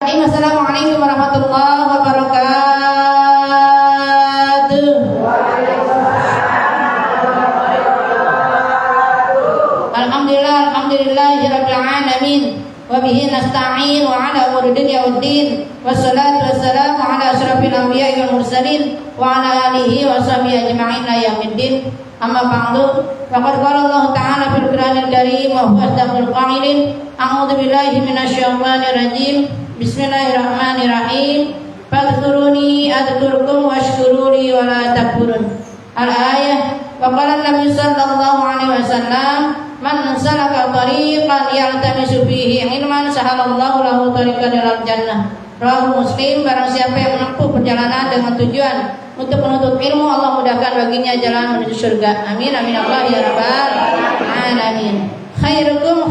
Assalamualaikum warahmatullahi wabarakatuh. Alhamdulillahirabbil alamin wa bihi nasta'in wa ala umuri dunya waddin wassalatu wassalamu ala asyrafil anbiya'i wal mursalin wa ala alihi wa sahbihi ajma'in ila yaumiddin. Amma ba'du, faqad qala Allah ta'ala fil Qur'anil Karim wa huwa asdaqul qa'ilin. A'udzu billahi minasyaitonir rajim. Bismillahirrahmanirrahim. Fadhkuruni adhkurkum washkuruli wa la takfurun. Al-ayah. Wa qala Nabi sallallahu alaihi wasallam, man salaka tariqan yaltamisu fihi ilman sahalallahu lahu tariqan ilal jannah. Rawahu Muslim. Barang siapa yang menempuh perjalanan dengan tujuan untuk menuntut ilmu, Allah mudahkan baginya jalan menuju surga. Amin amin Allah ya rabbal alamin. Khairukum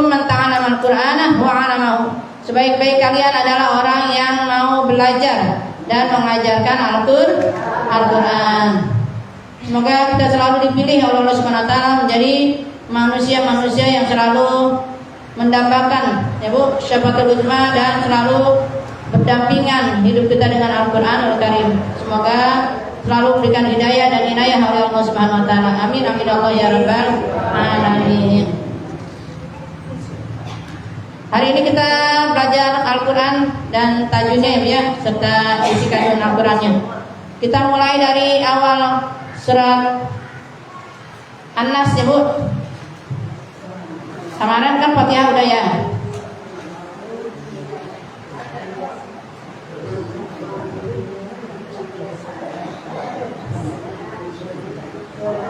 man ta'allama al-Qur'ana wa 'allamahu. Sebaik-baik kalian adalah orang yang mau belajar dan mengajarkan Al-Qur'an. Semoga kita selalu dipilih oleh Allah Subhanahu wa taala menjadi manusia-manusia yang selalu mendambakan ya Bu, syafaatul uzma dan selalu berdampingan hidup kita dengan Al-Qur'anul Karim. Semoga selalu berikan hidayah dan inayah oleh Allah Subhanahu wa taala. Amin amin Allah ya rabbal alamin. Hari ini kita belajar Al-Quran dan tajwidnya ya, serta isi kandungan Al-Qurannya. Kita mulai dari awal surat An-Nas ya Bu. Kemarin kan Fatihah udah ya.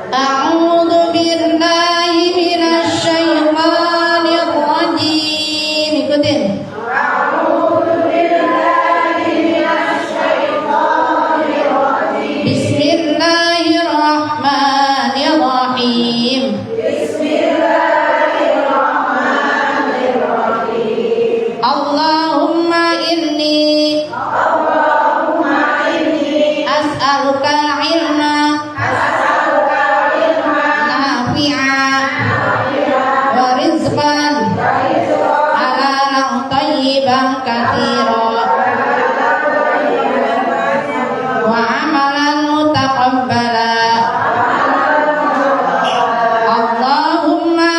A'udzu billahi minasy syaithanir rajim. Ikutin. Bismillahirrahmanirrahim. Allahumma inni as'aluka ilma nafi'a wa rizqan tayyiban katsira wa amalan mutaqabbala. Allahumma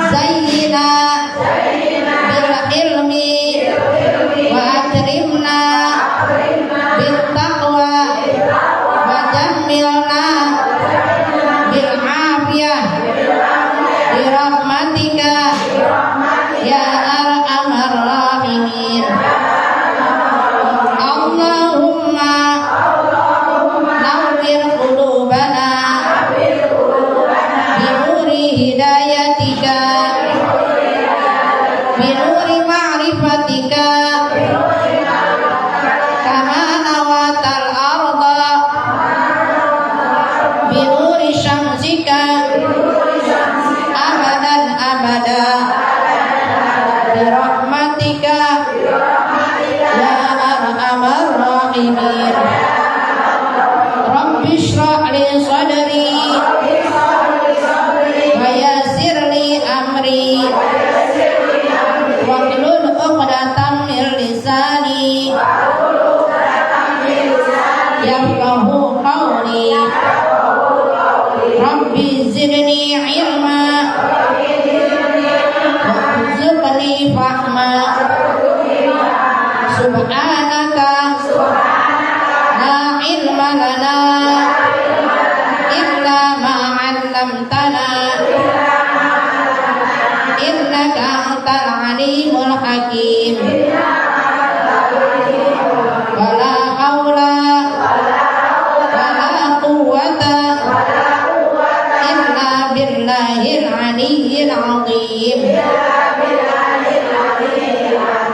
zayyina bil ilmi wa akrimna bit taqwa wa jammilna bil afiyah bi rahmatika ya arhamar rahimin. Allahumma nawwir qulubana bi nuri hidayatika bi nuri ma'rifatika kama nawatal arda bi nuri syamsika abadan abada birahmatika ya arhamar rahimin. Rabbi shrah li sadri wa yassir li amri wahlul 'uqdatam min lisani yafqahu qawli. Rabbi zidni ilma warzuqni fahma. Subhanaka la ilma lana illa ma 'allamtana innaka antal alimul hakim. Wala haula wala quwwata illa billahil aliyyil azim.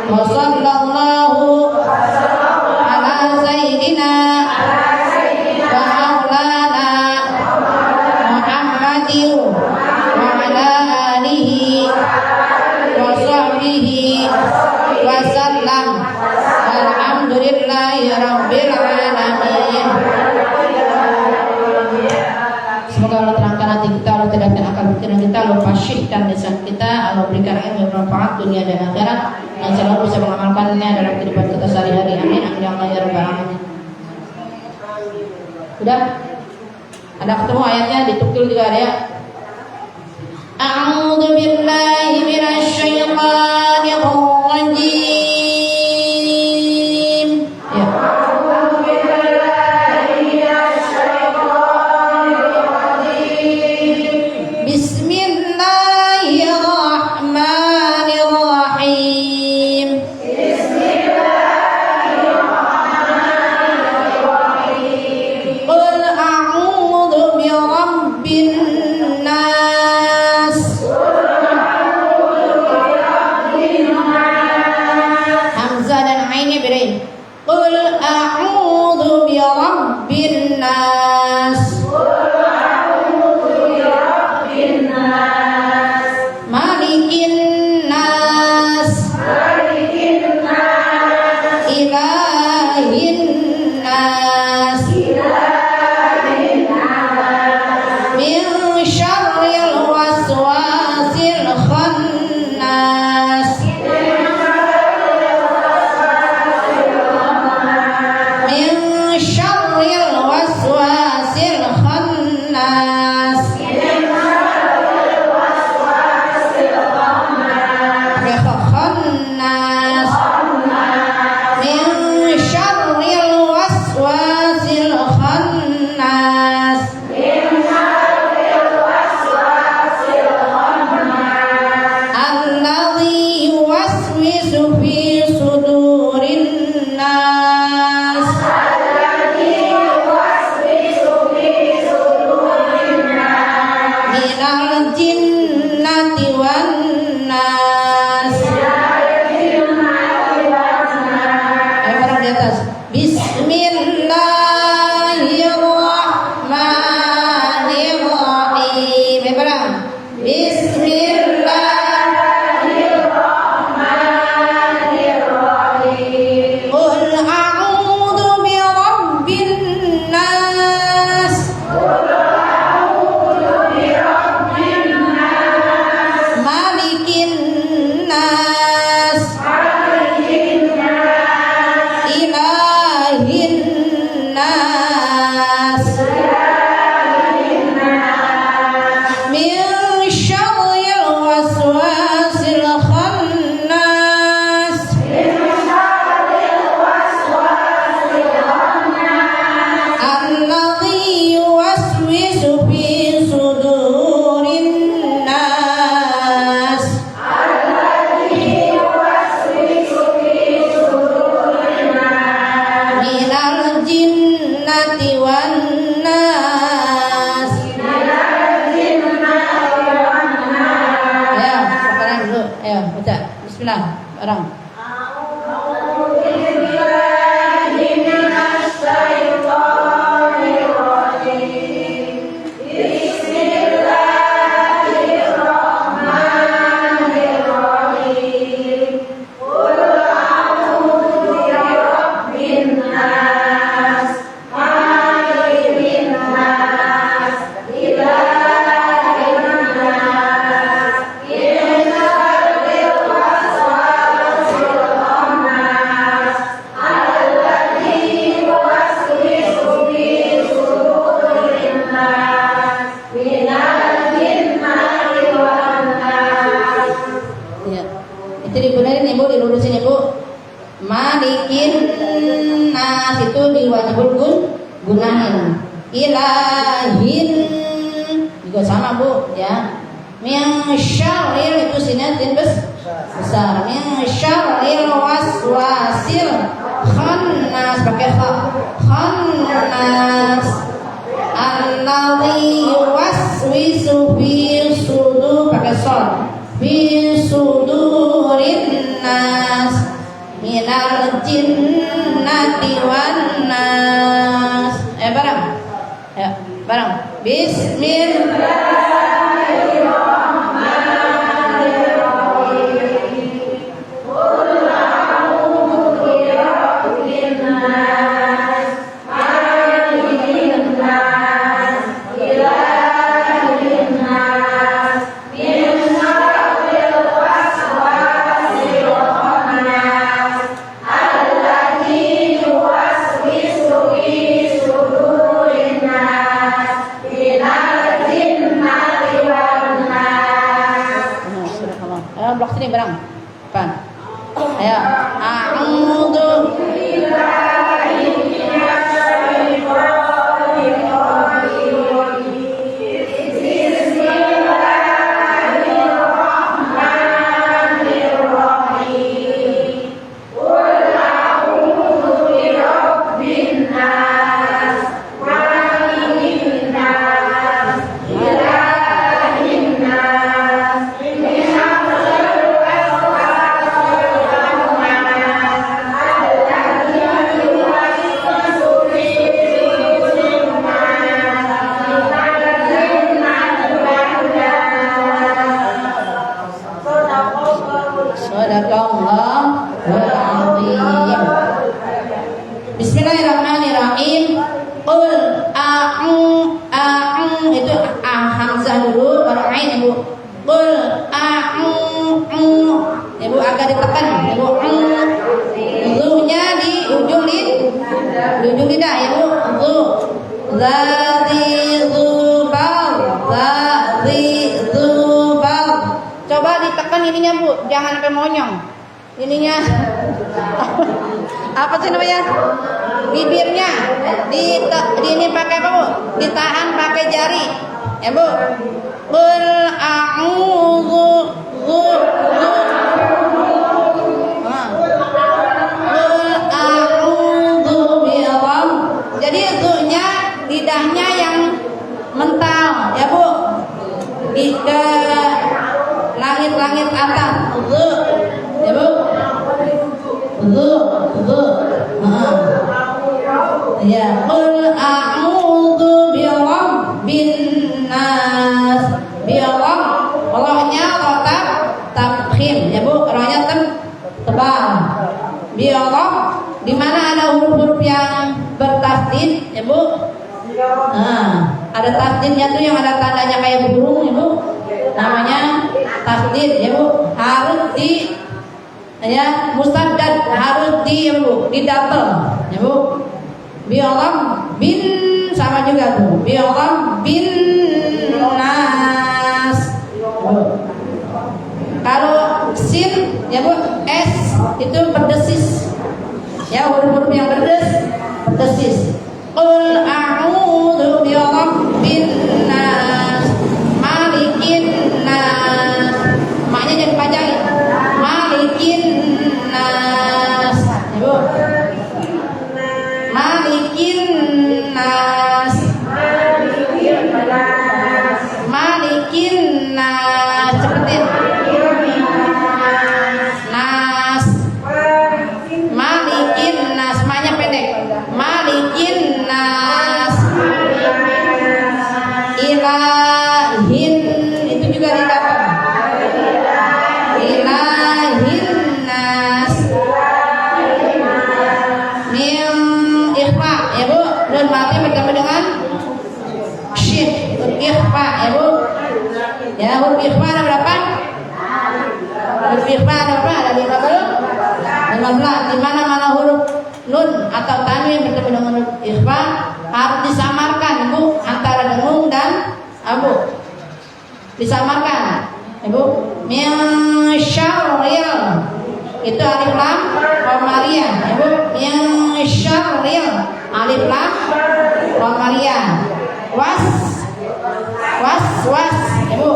Wa sallallahu ala sayyidina wa maulana Muhammadin wa ala alihi wa sahbihi wa sallam. Alhamdulillahi rabbil alamin. Semoga Allah terangkan hati kita, Allah tidak meningkatkan akal pikiran kita, Allah fasihkan lisan kita, Allah berikan ilmu yang bermanfaat dunia dan akhirat, dan selalu bisa mengamalkannya dalam kehidupan kita sehari-hari. Amin amin ya Allah ya rabbal alamin. Udah? Ada ketemu ayatnya, ditukil juga ada ya. A'udzu billahi minasy syaithanir rajim. Ya. Bismillahirrahmanirrahim. Qul a'udzu birabbin nas. Hamzah dan ainnya bedain. Qul a'udzu birabbin nas. Malikin nas. Ilahin nas. Min syarril waswasil khannas. Min syarril waswasil khannas. Khannas. Min syarril waswasil khannas. Alladzi yuwaswisu fi sudurin nas. Minal jinnati wan nas. Ayo bareng di atas. Bismillahirrahmanirrahim. Ayo bareng. Bismillahirrahmanirrahim. Qul a'udzu birabbin nas. Malikin nas. Ilahin nas. Min syarril waswasil khannas. Alladzi yuwaswisu fi sudurin nas. Minal jinnati wan nas. Ayo, sekarang dulu. Ayo, baca. Bismillah. Barang. Ya. Itu dibenerin Ibu, dilurusin Ibu. Malikin nas itu diwajibul gunahin. Ilahin juga sama Bu ya. Min syarril itu sinatin besar. Min syarril waswasil khannas pakai kha. Khannas. Alladzi yuwaswisu fi sudur pakai shad. Fi sudurin nas. Minal jinnati wan nas. Barang. Ya, barang. Bismillahirrahmanirrahim. Qul a'udzu birabbin nas. Malikin nas. Ilahin nas. Ayo, a'udzu Bismillahirrahmanirrahim. Qul itu hamzah dulu baru ain Ibu. Qul Ibu agak ditekan Ibu. Zu-nya di ujung lidah ya Bu. Zu. Zubal. Coba ditekan ininya Bu, jangan sampai monyong. Ininya apa sih namanya? Bibirnya di ini pakai apa Bu? Ditahan pakai jari. Ya Bu. Qul a'udzu Qul a'udzu birabb. Jadi zu-nya lidahnya yang mental ya Bu. Ke langit-langit atas. Zu. Ya Bu. Zu. Ya, qul a'udzu birabbin nas. Birabb, rohnya rotab tafkhim ya Bu, rohnya tebal. Birabb, di mana ada huruf-huruf yang bertasdid ya Bu. Ada tasdidnya tuh yang ada tandanya kayak burung ya Bu. Namanya tasdid ya Bu. Harus di ya mustaddad, harus di ya Bu, di double ya Bu. Birabb bin sama juga tuh. Birabb bin nas. Kalau sin ya Bu, s itu berdesis. Ya huruf-huruf yang berdesis. Qul a'udzu birabbin nas, malikin nas. Maknya jangan panjangin. Malikin nas. Ya Bu. Malikin nas. Malikin nas. Cepetin. Nas. Malikin nas. Maknya pendek. Malikin nas. Ilahin itu juga didapat. Ilahin nas. Min ikhfa ya Bu. Dan mati bertemu dengan shin. Ikhfa ya Bu. Ya huruf ikhfa ada berapa? Huruf ikhfa ada berapa? Ada 15. Di mana huruf nun atau tanwin bertemu dengan huruf ikhfa harus disamarkan Bu, antara dengung dan abu. Disamarkan Ibu. Min syarril itu alif lam qamariyah Ibu. Min syarril alif lam qamariyah. Was Ibu.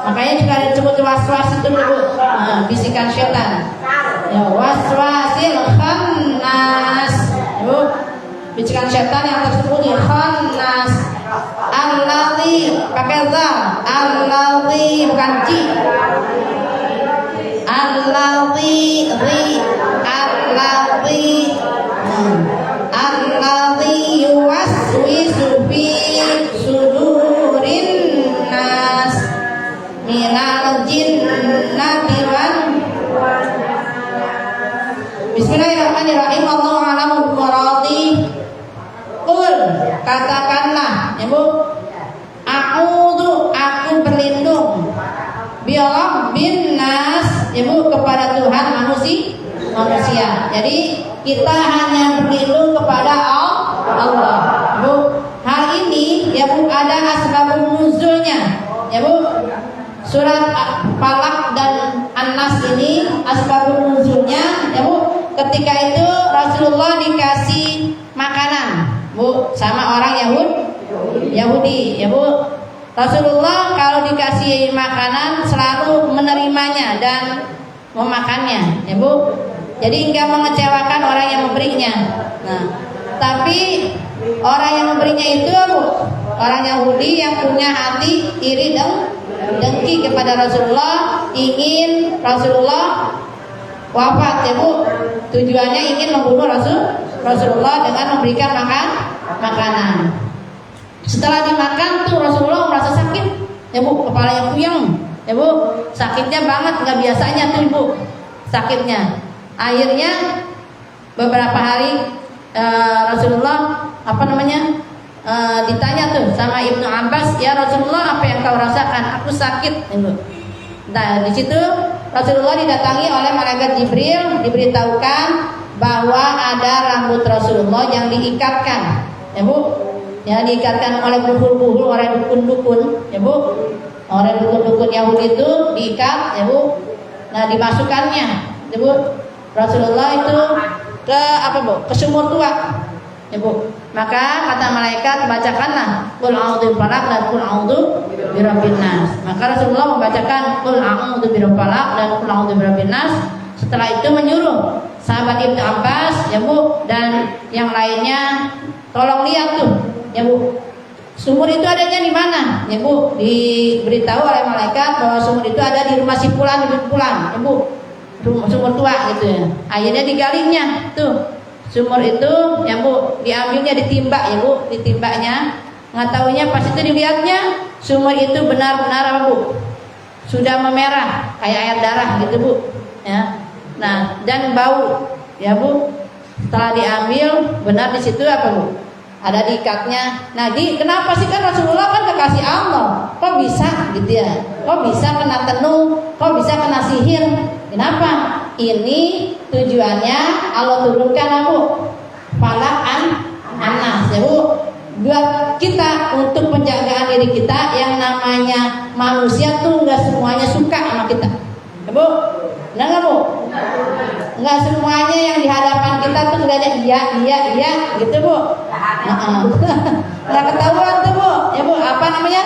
Makanya juga disebut was itu Ibu. Bisikan setan. Ya waswasil khannas Ibu. Bisikan setan yang tersebut ya khannas. Alladzi pakai za. Alladzi bukan ji. Alladzi yuwaswisu fi sudurin nas minal jinnati wan. Bismillahirrahmanirrahim. Allahu a'lamu bimuradi. Qul katakanlah ya Bu. A'udzu aku berlindung birabbin nas ya Bu, kepada Tuhan manusia. Jadi kita hanya berlindung kepada Allah Bu. Hal ini ya Bu ada asbabun nuzulnya ya Bu. Surat Falaq dan An-Nas ini asbabun nuzulnya Yahudi, ya Bu. Rasulullah kalau dikasih makanan selalu menerimanya dan memakannya, ya Bu. Jadi enggak mengecewakan orang yang memberinya. Nah, tapi orang yang memberinya itu Bu, orang Yahudi yang punya hati iri dan dengki kepada Rasulullah, ingin Rasulullah wafat, ya Bu. Tujuannya ingin membunuh Rasulullah dengan memberikan makanan. Setelah dimakan tuh Rasulullah merasa sakit, ya Bu, kepalanya puyeng, ya Bu, sakitnya banget, nggak biasanya tuh Bu, sakitnya. Akhirnya beberapa hari Rasulullah ditanya tuh sama Ibnu Abbas, ya Rasulullah, apa yang kau rasakan? Aku sakit, ya Bu. Nah di situ Rasulullah didatangi oleh malaikat Jibril, diberitahukan bahwa ada rambut Rasulullah yang diikatkan, ya Bu. Ya, diikatkan oleh buhul-buhul, oleh dukun-dukun, ya Bu. Oleh dukun-dukun Yahudi itu diikat, ya Bu. Nah, dimasukkannya, ya Bu. Rasulullah itu ke sumur tua, ya Bu. Maka kata malaikat, bacakanlah qul a'udzu birabbil falaq dan qul a'udzu birabbin nas. Maka Rasulullah membacakan qul a'udzu birabbil falaq dan qul a'udzu birabbin nas. Setelah itu menyuruh sahabat Ibnu Abbas, ya Bu, dan yang lainnya, tolong lihat tuh, ya Bu, sumur itu adanya di mana, ya Bu. Diberitahu oleh malaikat bahwa sumur itu ada di rumah si Fulan, ya Bu, sumur tua gitu ya. Akhirnya digalinya tuh sumur itu, ya Bu, diambilnya, ditimba, ya Bu, ditimbanya. Nggak taunya pas itu dilihatnya sumur itu benar-benar, apa Bu, sudah memerah kayak air darah gitu Bu, ya. Nah, dan bau, ya Bu. Setelah diambil, benar di situ apa Bu, ada diikatnya. Nah, kenapa sih, kan Rasulullah kan kekasih Allah, kok bisa gitu ya, kok bisa kena tenung, kok bisa kena sihir, kenapa? Ini tujuannya Allah turunkan, Bu, falak anas, ya Bu, buat kita untuk penjagaan diri kita. Yang namanya manusia tuh nggak semuanya suka sama kita, ya Bu. Benar nggak Bu? Nggak semuanya yang di hadapan kita tuh nggak ada iya gitu Bu. Nggak ketahuan tuh Bu, ya Bu, apa namanya,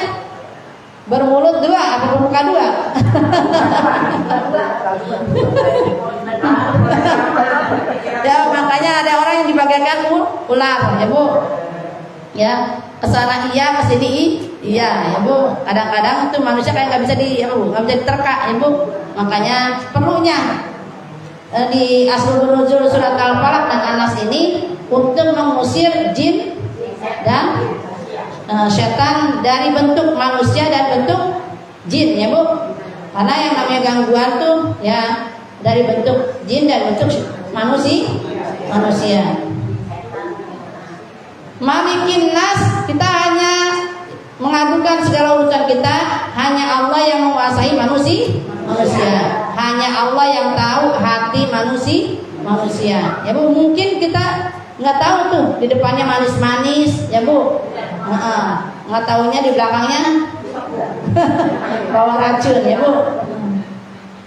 bermulut dua apa bermuka dua. Ya, makanya ada orang yang dibagaikan ular, ya Bu. Ya, kesana iya, kesini iya, ya Bu. Kadang-kadang tuh manusia kayak nggak bisa nggak bisa diterka, ya Bu. Makanya perlunya di Asbabun Nuzul surat Al-Falaq dan An-Nas ini untuk mengusir jin dan setan dari bentuk manusia dan bentuk jin, ya Bu. Karena yang namanya gangguan tuh ya dari bentuk jin dan bentuk manusia. Malikin nas, kita hanya mengadukan segala urusan kita, hanya Allah yang menguasai manusia. Hanya Allah yang tahu hati manusia. Ya Bu, mungkin kita nggak tahu tuh di depannya manis-manis, ya Bu. Nggak tahunya di belakangnya bawa racun, ya Bu.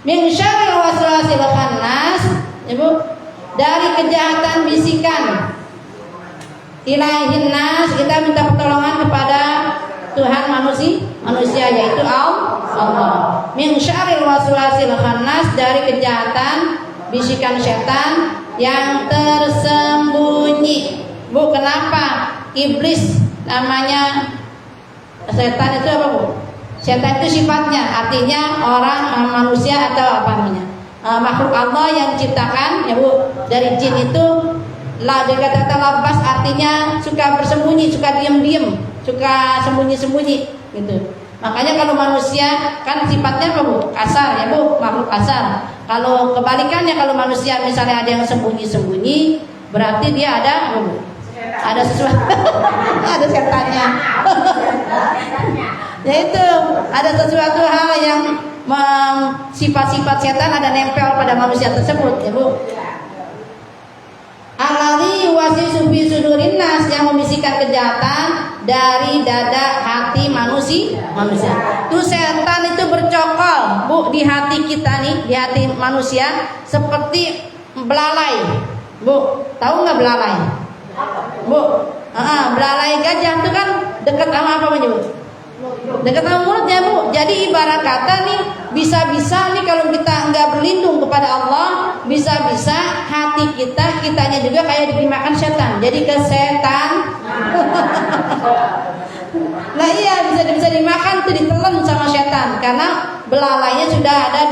Min syarril waswasil khannas, ya Bu, dari kejahatan bisikan. Ilahin nas, kita minta pertolongan kepada Tuhan manusia yaitu Allah. Min syarril waswasil khannas, dari kejahatan bisikan setan yang tersembunyi. Bu, kenapa iblis namanya setan itu apa Bu? Setan itu sifatnya, artinya orang, manusia atau apa namanya, makhluk Allah yang diciptakan, ya Bu, dari jin itu. Dari kata labas artinya suka bersembunyi, suka diam-diam, suka sembunyi-sembunyi gitu. Makanya kalau manusia kan sifatnya apa Bu? Kasar, ya Bu, makhluk kasar. Kalau kebalikannya, kalau manusia misalnya ada yang sembunyi-sembunyi, berarti dia ada apa Bu? Ada sesuatu. Ada setannya. Yaitu ada sesuatu hal yang sifat-sifat setan ada nempel pada manusia tersebut, ya Bu. Alladzi yuwaswisu fi sudurin nas, yang membisikkan kejahatan dari dada hati manusia. Tuh setan itu bercokol Bu di hati kita nih, di hati manusia seperti belalai. Bu, tahu nggak belalai? Bu, belalai gajah itu kan Dekat sama apa Bu? Dekat sama mulutnya Bu. Jadi ibarat kata nih, bisa-bisa nih kalau kita enggak berlindung kepada Allah, bisa-bisa hati kitanya juga kayak dimakan setan. Jadi ke setan. Nah iya, bisa dimakan tuh, ditelan sama setan, karena belalainya sudah ada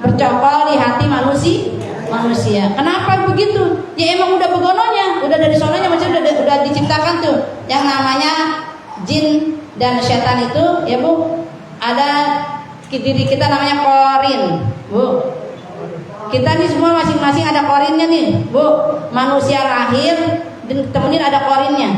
bercokol di hati manusia. Kenapa begitu? Ya emang udah begononya, udah dari sononya macam udah diciptakan tuh yang namanya jin dan setan itu ya Bu. Ada diri kita namanya korin Bu. Kita nih semua masing-masing ada korinnya nih Bu. Manusia lahir ditemenin ada korinnya.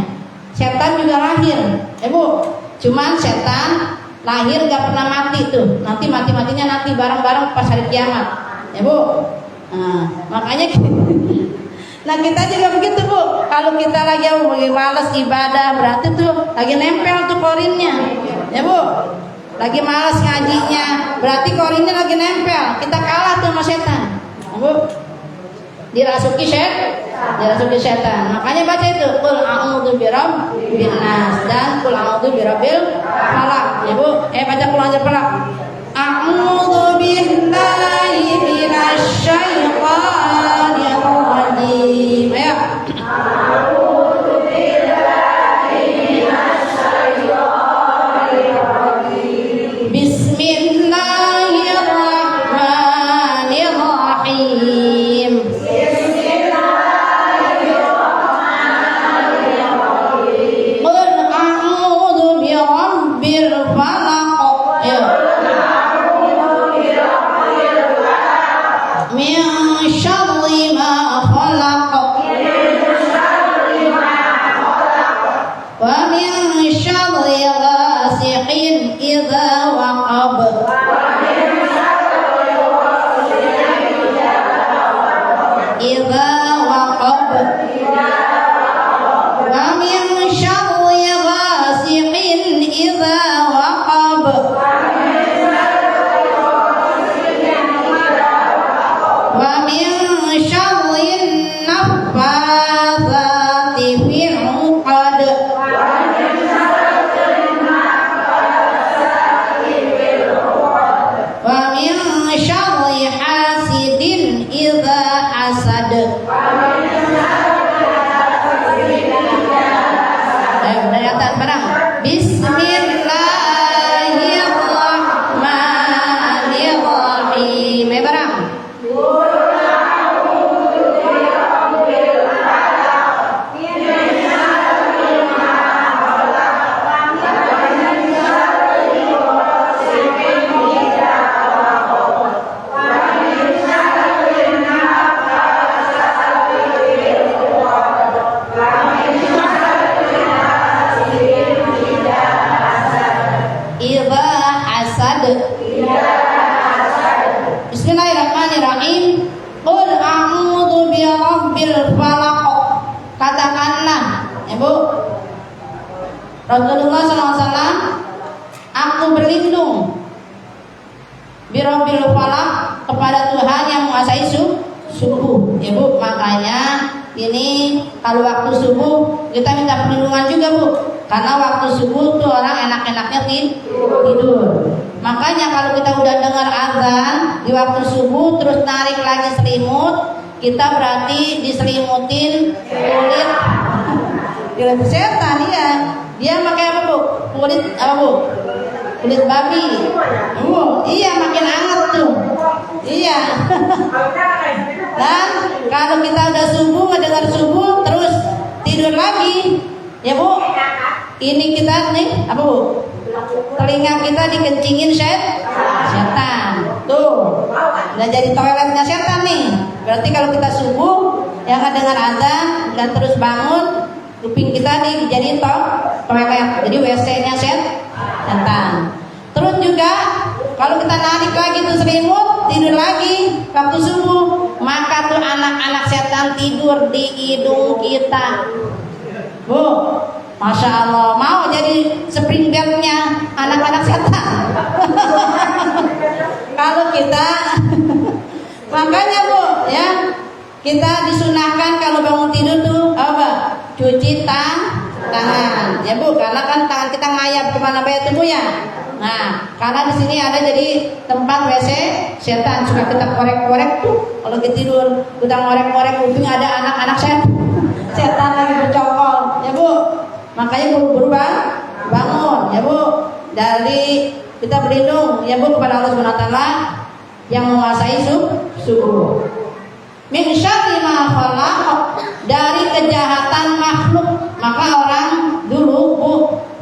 Setan juga lahir ya Bu. Cuman setan lahir gak pernah mati tuh. Nanti mati-matinya nanti bareng-bareng pas hari kiamat ya Bu. Nah, makanya nah kita juga begitu Bu. Kalau kita lagi malas ibadah, berarti tuh lagi nempel tuh korinnya ya Bu. Lagi malas ngajinya, berarti korinnya lagi nempel. Kita kalah tuh sama setan ya Bu. Dirasuki setan. Makanya baca itu qul a'udzu birabbin nas dan qul a'udzu birabbil falaq ya Bu. Baca qul a'udzu falaq. A'udzu billahi minasy syaithanir rajim. Ayo. A'udzu billahi minasy syaithanir rajim. Bismillahirrahmanirrahim. Qul a'udzu birabbil falaq. Ayo. Min syarri ma khalaq wa min syarri ghasiqin idza waqab wa min syarri ghasiqin idza waqab wa min syarrin naffatsati fil 'uqad wa min syarri hasidin idza hasad. Dari atas barang. Bismillahirrahmanirrahim. Barang. Bismillahirrahmanirrahim. Qul a'udzu birabbil falaq. Katakanlah ya Bu, Rasulullah SAW, aku berlindung birabbil falaq, kepada Tuhan yang menguasai subuh ya Bu. Makanya ini kalau waktu subuh kita minta perlindungan juga Bu, karena waktu subuh tuh orang enak-enaknya tidur. Makanya kalau kita udah dengar azan di waktu subuh terus narik lagi selimut, kita berarti diselimutin kulit setan ya. Dia pakai apa Bu? Kulit apa Bu? Kulit babi. Iya, makin hangat tuh. Iya. Dan kalau kita udah subuh, ngedengar subuh terus tidur lagi ya Bu, ini kita nih apa Bu? Telinga kita dikencingin setan. Tuh, udah jadi toiletnya setan nih. Berarti kalau kita subuh yang dengar azan dan terus bangun, kuping kita dijadiin toilet. Jadi WC-nya setan. Terus juga kalau kita narik lagi tuh selimut, tidur lagi waktu subuh, maka tuh anak-anak setan tidur di hidung kita. Bu, Masya Allah, mau jadi spring bednya anak-anak setan. Kalau kita makanya Bu ya, kita disunahkan kalau bangun tidur tuh apa? Cuci tangan ya Bu, karena kan tangan kita ngayap kemana baik tubuh ya. Nah, karena di sini ada jadi tempat WC setan, suka kita korek-korek tuh kalau kita tidur, kita ngorek-ngorek kuping ada anak-anak setan lagi bercokol, ya Bu. Makanya buru-buru bangun, ya Bu. Dari kita berlindung, ya Bu, kepada Allah Subhanahu wa taala yang menguasai subuh. Min syarri ma khalaq, dari kejahatan makhluk. Maka orang dulu Bu,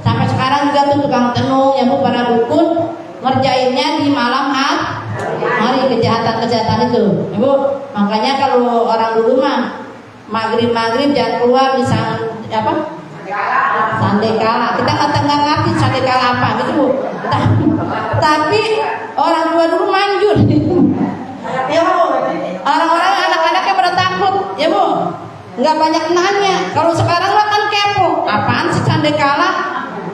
sampai sekarang juga tuh tukang tenung, ya Bu, para dukun ngerjainnya di malam hari kejahatan itu, ya Bu. Makanya kalau orang dulu mah maghrib jangan keluar di sandekala. Kita nggak ngerti sandekala apa gitu Bu. Tapi orang tua dulu manjur. Ya Bu, orang-orang anak-anaknya pada takut, ya Bu. Nggak banyak nanya. Kalau sekarang mah kan kepo. Apaan sih sandekala?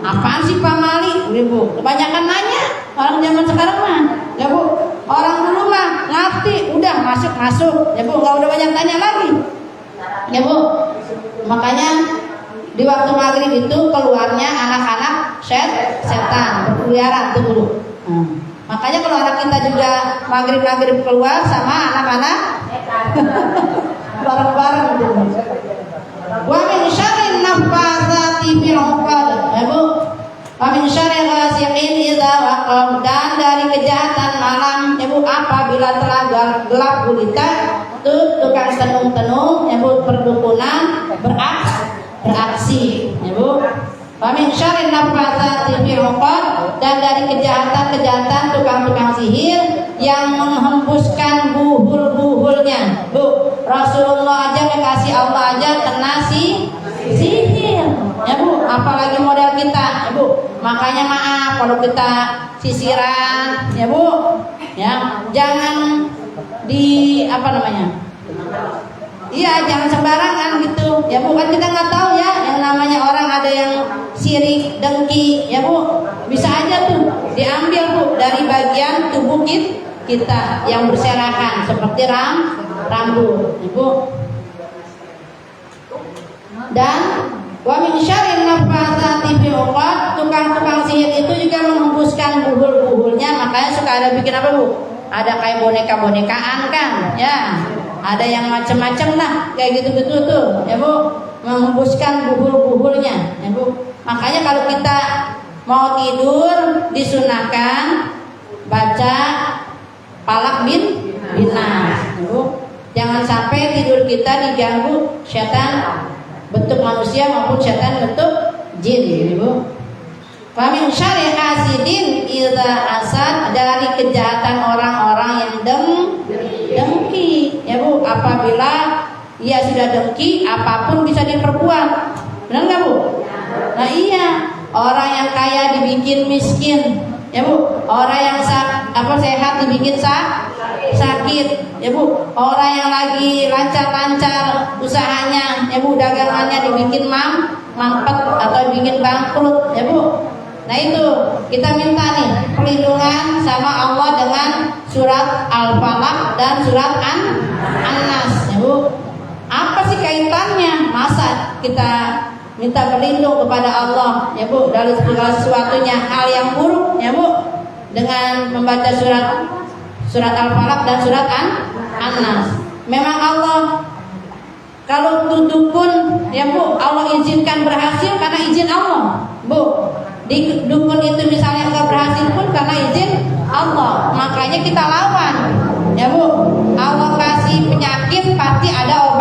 Apaan sih pamali? Ya Bu, kebanyakan nanya. Orang zaman sekarang mah, ya Bu. Orang dulu mah ngerti, udah masuk, ya Bu. Nggak udah banyak tanya lagi, ya Bu. Makanya di waktu maghrib itu keluarnya anak-anak setan berkeliaran tuh Bu. Makanya kalau anak kita juga maghrib keluar sama anak-anak bareng-bareng gitu. Wa min syarrin naffatsati fil 'uqad, ya Bu. Wa min syarri ghasiqin idza waqab, dan dari kejahatan malam, ya Bu, apabila telah gelap gulita, tuh tukang tenung-tenung, ya Bu, perdukunan beraksi, ya Bu. Wa min syarri naffatsati fil 'uqad, dan dari kejahatan tukang-tukang sihir yang menghembuskan buhul-buhulnya. Bu, Rasulullah aja dikasih Allah aja kena sihir, ya Bu, apalagi model kita, ya Bu. Makanya maaf kalau kita sisiran, ya Bu, ya jangan Iya, jangan sembarangan gitu, ya Bu. Kan kita nggak tahu ya, yang namanya orang ada yang sirik, dengki, ya Bu. Bisa aja tuh diambil Bu dari bagian tubuh kita yang berserakan seperti rambut, ya Bu. Dan wa min syarrin naffatsati fil 'uqad, tukang-tukang sihir itu juga menghembuskan buhul-buhulnya. Makanya suka ada bikin apa Bu? Ada kayak boneka-bonekaan kan, ya. Ada yang macam-macam lah, kayak gitu-gitu tuh, ya Bu, menghembuskan buhul-buhulnya, ya Bu. Makanya kalau kita mau tidur disunahkan baca Falaq bin Nas, ya Bu. Jangan sampai tidur kita diganggu setan bentuk manusia maupun setan bentuk jin, ya Bu. Wa min syarri hasidin idza hasad, dari kejahatan orang-orang yang dengki, ya Bu. Apabila ia sudah dengki, apapun bisa diperbuat. Benar nggak Bu? Nah iya, orang yang kaya dibikin miskin, ya Bu. Orang yang sehat dibikin sakit, ya Bu. Orang yang lagi lancar-lancar usahanya, ya Bu, dagangannya dibikin mampet atau dibikin bangkrut, ya Bu. Nah itu kita minta nih perlindungan sama Allah dengan surat Al-Falaq dan surat An-Nas, ya Bu. Apa sih kaitannya? Masa kita minta berlindung kepada Allah, ya Bu, dari segala sesuatunya hal yang buruk, ya Bu, dengan membaca surat Al-Falaq dan surat An-Nas. Memang Allah kalau dukun, ya Bu, Allah izinkan berhasil karena izin Allah, Bu. Di dukun itu misalnya nggak berhasil pun karena izin Allah. Makanya kita lawan, ya Bu. Allah kasih penyakit pasti ada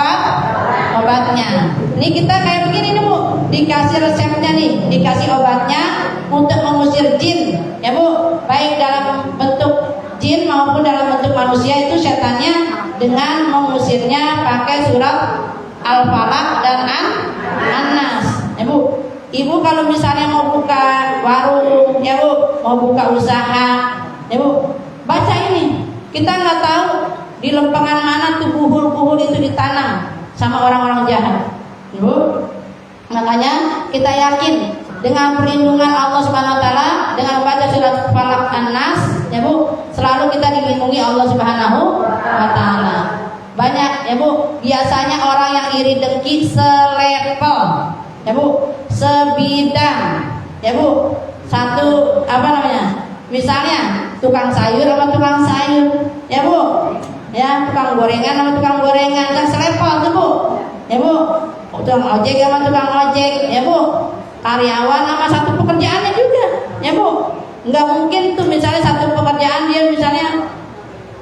obatnya. Ini kita kayak begini nih Bu, dikasih resepnya nih, dikasih obatnya untuk mengusir jin, ya Bu. Baik dalam bentuk jin maupun dalam bentuk manusia, itu setannya dengan mengusirnya pakai surat Al-Falaq dan An-Nas, ya Bu. Ibu kalau misalnya mau buka warung, ya Bu, mau buka usaha, ya Bu, baca ini. Kita nggak tahu di lempengan mana tuh buhul-buhul itu ditanam sama orang-orang jahat, ya Bu. Makanya kita yakin dengan perlindungan Allah Subhanahu Wa Taala, dengan membaca surat Falaq An-Nas, ya Bu, selalu kita dilindungi Allah Subhanahu Wa Taala. Banyak, ya Bu, biasanya orang yang iri dengki selevel, ya Bu, sebidang, ya Bu. Satu apa namanya? Misalnya tukang sayur sama tukang sayur, ya Bu. Ya, tukang gorengan sama tukang gorengan, kan selepel tuh Bu. Ya Bu. Tukang ojek sama tukang ojek, ya Bu. Karyawan sama satu pekerjaannya juga, ya Bu. Nggak mungkin tuh misalnya satu pekerjaan dia misalnya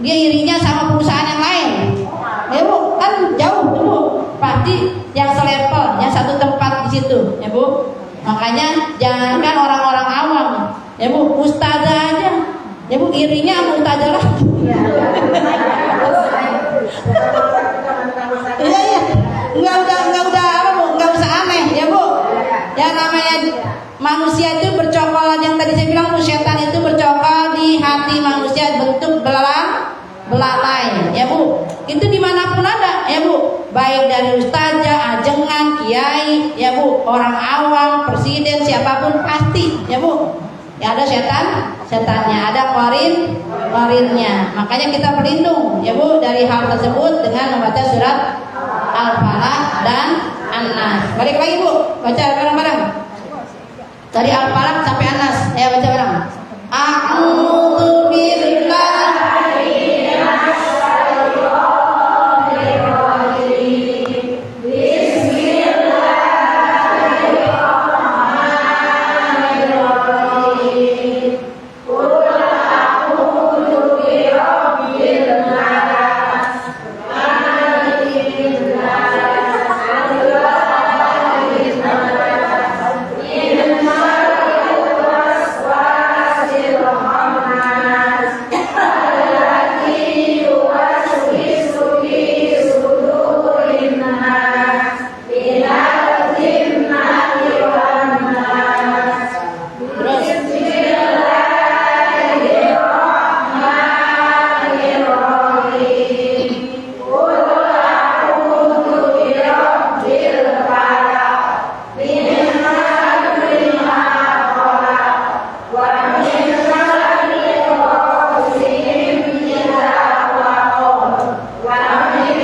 dia irinya sama perusahaan yang lain, ya Bu, kan jauh tuh Bu. Pasti yang selevel, yang satu tempat di situ, ya Bu. Makanya jangankan orang-orang awam, ya Bu, ustazah aja, ya Bu, irinya sama ustazah lagi. Iya, nggak udah apa Bu, nggak usah aneh, ya Bu. Ya namanya manusia itu bercokol, yang tadi saya bilang setan itu bercokol di hati manusia bentuk belalai, ya Bu. Itu dimanapun ada, ya Bu. Baik dari ustazah, ajengan, kiai, ya Bu, orang awam, presiden, siapapun pasti, ya Bu. Ya ada setannya, ada qarinnya. Makanya kita berlindung, ya Bu, dari hal tersebut dengan membaca surat Al-Falaq dan An-Nas. Balik lagi Bu, baca bareng-bareng. Dari Al-Falaq sampai An-Nas. Ayo baca bareng. A'udzu billahi minasyaitonir rajim. Bismillahirrahmanirrahim. Qul a'udzu birabbil nas, malikin nas, ilahin nas, min syarril waswasil khannas, allati yuwaswisu fi sudurin nas, minal jinnati wan nas. Terus Bismillahirrahmanirrahim. Qul a'udzu birabbil falaq, min syarri ma khalaq, wa min syarri ghasiqin idza waqab, wa min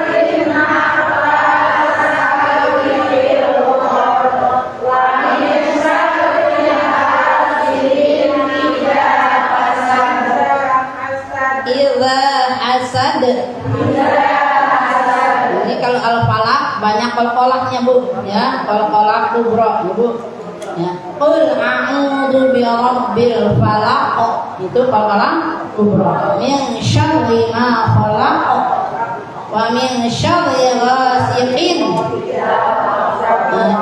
syarri naffatsati fil 'uqad, wa min syarri hasidin idza hasad. Ini kalau Al-Falaq banyak qalqalahnya Bu, ya. Qalqalah kubra, ya Bu. Ya. Qul a'udzu birabbil falaq, itu qalqalah kubra. Min syarri ma khalaq, wa min syarri ghasiqin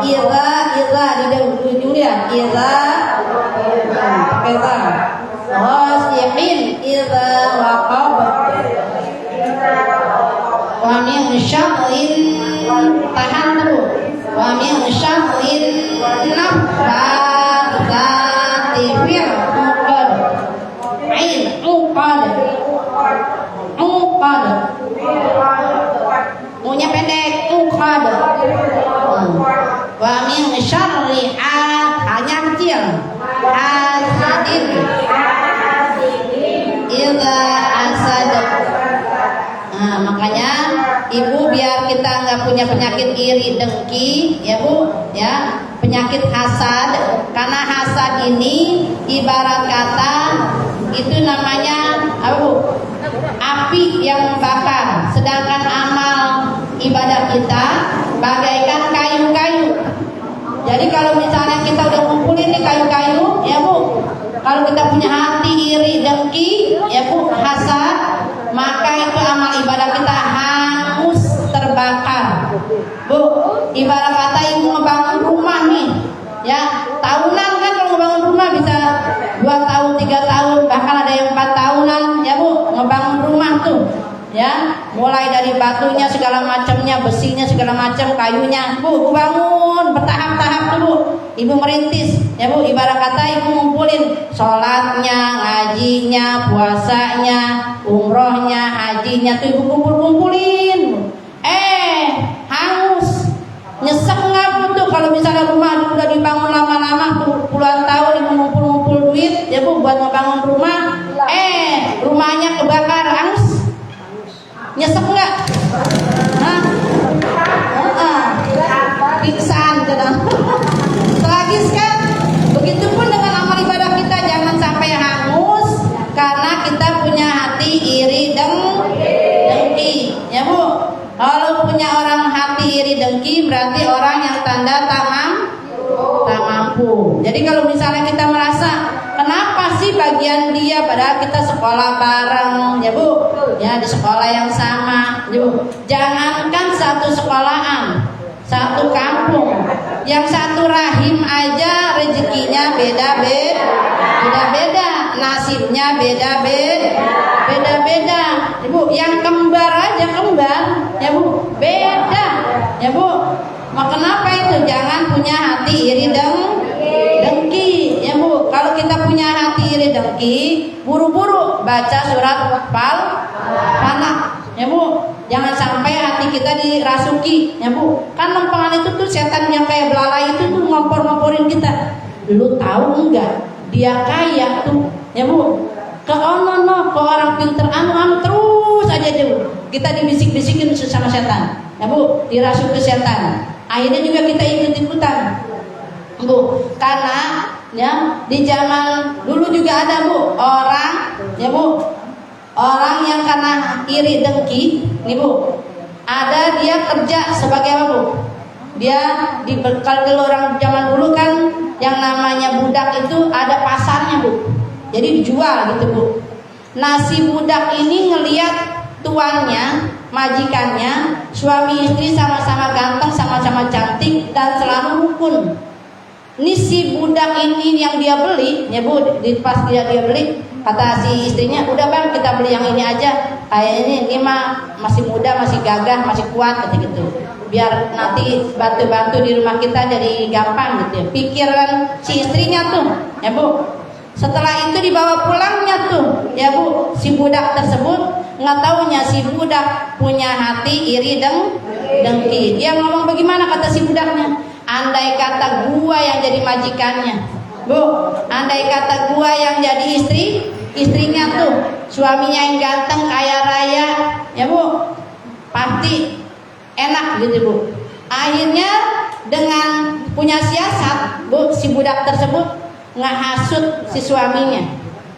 idza di ujungnya idza pakai ta, ghasiqin idza waqab, wa min syarrin, tahan dulu, wa min syarrin naffatsati fil 'uqad, ain uqad, punya pendek uqad. Wa min syarri hanya kecil, hasidin idza hasad. Nah, makanya Ibu biar kita nggak punya penyakit iri dengki, ya Bu, ya, penyakit hasad. Karena hasad ini ibarat kata itu namanya apa Bu? Api yang membakar. Sedangkan amal ibadah kita bagaikan kayu-kayu. Jadi kalau misalnya kita udah ngumpulin nih kayu-kayu, ya Bu, kalau kita punya hati iri dengki, ya Bu, hasad, maka itu amal ibadah kita hangus terbakar. Bu, ibarat kata Ibu ngebangun rumah nih, ya, tahunan kan kalau ngebangun rumah bisa 2 tahun, 3 tahun, bahkan ada yang 4 tahunan, ya Bu, ngebangun rumah tuh. Ya, mulai dari batunya segala macamnya, besinya segala macam, kayunya, Bu bangun bertahap-tahap tuh Bu. Ibu merintis, ya Bu, ibarat kata Ibu ngumpulin sholatnya, ngajinya, puasanya, umrohnya, hajinya tuh Ibu kumpulin. Hangus, nyesek nggak Bu tuh kalau misalnya rumah udah dibangun lama-lama puluhan tahun Ibu ngumpul duit, ya Bu, buat ngebangun rumah, rumahnya kebakar, hangus. Nyesek nggak? Hah? Pingsan kadang. Kalau punya orang hati iri dengki berarti orang yang tanda tak mampu. Jadi kalau misalnya kita merasa kenapa sih bagian dia padahal kita sekolah bareng ya Bu, ya di sekolah yang sama ya Bu. Jangankan satu sekolahan, satu kampung, yang satu rahim aja rezekinya beda-beda, nasibnya beda-beda, Ibu. Yang kembar aja ya Bu, beda, ya Bu. Maka kenapa itu jangan punya hati iri dengki, ya Bu. Kalau kita punya hati iri dengki, buru-buru baca surat Falaq, ya Bu. Jangan sampai hati kita dirasuki, ya Bu. Kan lempengan itu tuh setan yang kayak belalai itu tuh ngompor-ngomporin kita. Dulu tahu enggak? Dia kaya tuh, ya Bu. Ke orang pinter anu terus aja dulu. Kita dibisik-bisikin sama setan, ya Bu. Dirasuk ke setan. Akhirnya juga kita ikut-ikutan, Bu. Karena ya di zaman dulu juga ada Bu orang, ya Bu. Orang yang karena iri dengki, nih Bu, ada dia kerja sebagai apa Bu? Dia kalau orang zaman dulu kan yang namanya budak itu ada pasarnya Bu. Jadi dijual gitu Bu. Nah si budak ini ngelihat tuannya, majikannya, suami istri sama-sama ganteng, sama-sama cantik dan selalu rukun. Ini si budak ini yang dia beli, ya Bu, pas dia beli, kata si istrinya, udah Bang kita beli yang ini aja. Kayak ini mah masih muda, masih gagah, masih kuat kata gitu. Biar nanti bantu-bantu di rumah kita jadi gampang gitu ya. Pikiran si istrinya tuh, ya Bu. Setelah itu dibawa pulangnya tuh, ya Bu, si budak tersebut nggak taunya si budak punya hati iri dengki. Dia ngomong bagaimana kata si budaknya? Andai kata gua yang jadi majikannya, Bu, andai kata gua yang jadi istrinya tuh, suaminya yang ganteng kaya raya, ya Bu, pasti enak gitu Bu. Akhirnya dengan punya siasat Bu, si budak tersebut ngehasut si suaminya,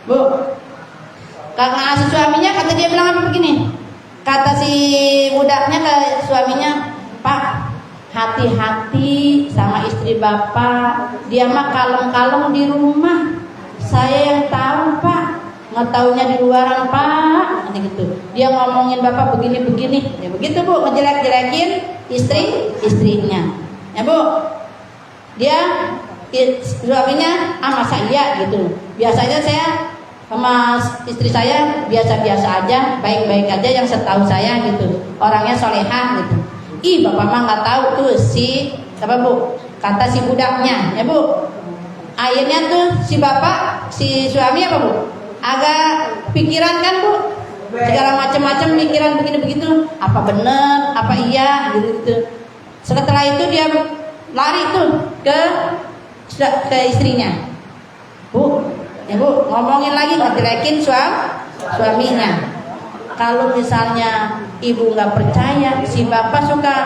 Bu. Karena si suaminya kata dia bilang apa begini, kata si budaknya ke suaminya, Pak, hati-hati sama istri Bapak, dia mah kalem-kalem di rumah, saya yang tahu Pak, nggak taunya di luaran Pak, gitu. Dia ngomongin Bapak begini-begini, ya begitu Bu, ngejelek-jelekin istrinya, ya Bu. Dia suaminya masa iya gitu. Biasanya saya sama istri saya biasa-biasa aja, baik-baik aja yang setahu saya gitu. Orangnya solehah gitu. Ih Bapak mah nggak tahu tuh si apa Bu, kata si budaknya, ya Bu. Akhirnya tuh si bapak, si suami apa Bu, agak pikiran kan Bu, segala macam-macam pikiran begini begitu, apa bener, apa iya gitu. Setelah itu dia lari tuh ke istrinya, Bu, ya Bu, ngomongin lagi ngejelekin suaminya. Kalau misalnya ibu nggak percaya, si bapak suka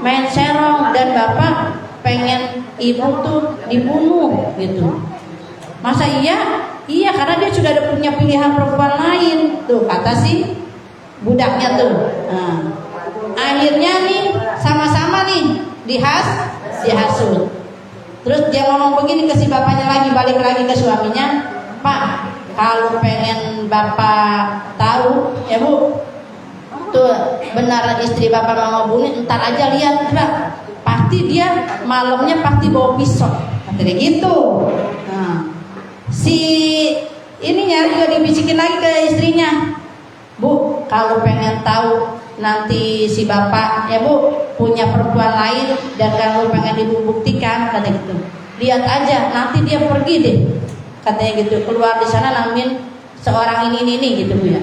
main serong dan bapak pengen ibu tuh dibunuh gitu. Masa iya? Iya, karena dia sudah ada punya pilihan perempuan lain tuh, kata si budaknya tuh. Nah, akhirnya nih sama-sama nih dihasut. Terus dia ngomong begini ke si bapaknya lagi, balik lagi ke suaminya, Pak, kalau pengen Bapak tahu, ya Bu, tuh benar istri Bapak mau ngebunuh, ntar aja lihat Pak, pasti dia malamnya pasti bawa pisau, katanya gitu. Nah, si ininya juga dibisikin lagi ke istrinya, Bu, kalau pengen tahu nanti si Bapak, ya Bu, punya perempuan lain dan kalau pengen dibuktikan, katanya gitu, lihat aja, nanti dia pergi deh, katanya gitu, keluar di sana namin seorang ini gitu Bu ya.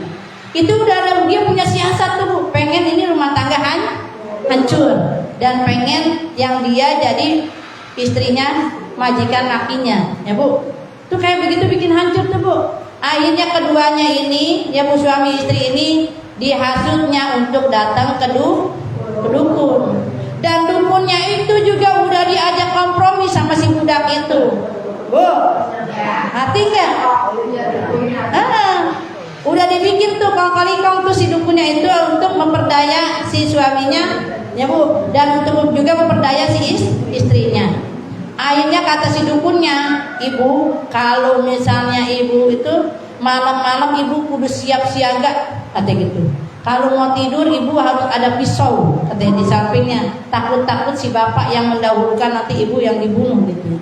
Itu udah ada, dia punya siasat tuh Bu, pengen ini rumah tangga hancur dan pengen yang dia jadi istrinya majikan lakinya, ya Bu. Tuh kayak begitu bikin hancur tuh Bu. Akhirnya keduanya ini, ya Bu, suami istri ini dihasutnya untuk datang ke dukun. Dan dukunnya itu juga udah diajak kompromi sama si budak itu, Bu. Hati nggak? Udah dibikin tuh kong-kali-kong tuh si dukunnya itu untuk memperdaya si suaminya, ya Bu, dan untuk juga memperdaya si istrinya. Akhirnya kata si dukunnya, ibu, kalau misalnya ibu itu malam-malam ibu kudu siap siaga, katanya gitu. Kalau mau tidur ibu harus ada pisau, katanya di sampingnya. Takut-takut si bapak yang mendahulukan nanti ibu yang dibunuh gitu.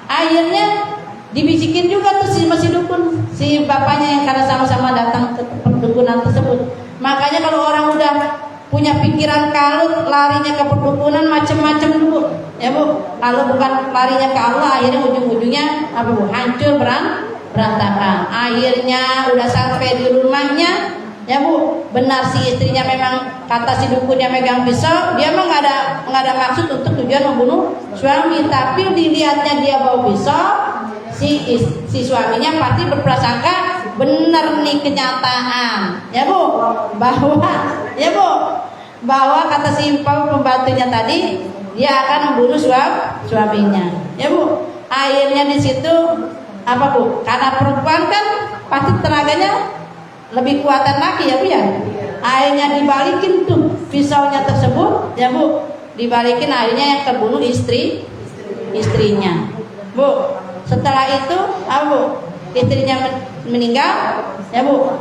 Akhirnya dibisikin juga tuh si masih dukun, si bapaknya yang karena sama-sama datang ke perdukunan tersebut. Makanya kalau orang udah punya pikiran kalut, larinya ke perdukunan macam-macam dulu, ya Bu. Kalau bukan larinya ke Allah, akhirnya ujung-ujungnya apa Bu? Hancur berantakan. Akhirnya udah sampai di rumahnya, ya Bu, benar si istrinya memang kata si dukunnya megang pisau, dia mah nggak ada maksud untuk tujuan membunuh suami, tapi dilihatnya dia bawa pisau, si suaminya pasti berprasangka benar nih kenyataan, ya Bu, bahwa kata si pembantunya tadi dia akan membunuh suaminya, ya Bu. Akhirnya di situ apa Bu? Karena perempuan kan pasti tenaganya lebih kuatan lagi, ya Bu ya. Akhirnya dibalikin tuh pisaunya tersebut, ya Bu, dibalikin, akhirnya yang terbunuh istrinya, Bu. Setelah itu, apa Bu? Istrinya meninggal, ya Bu.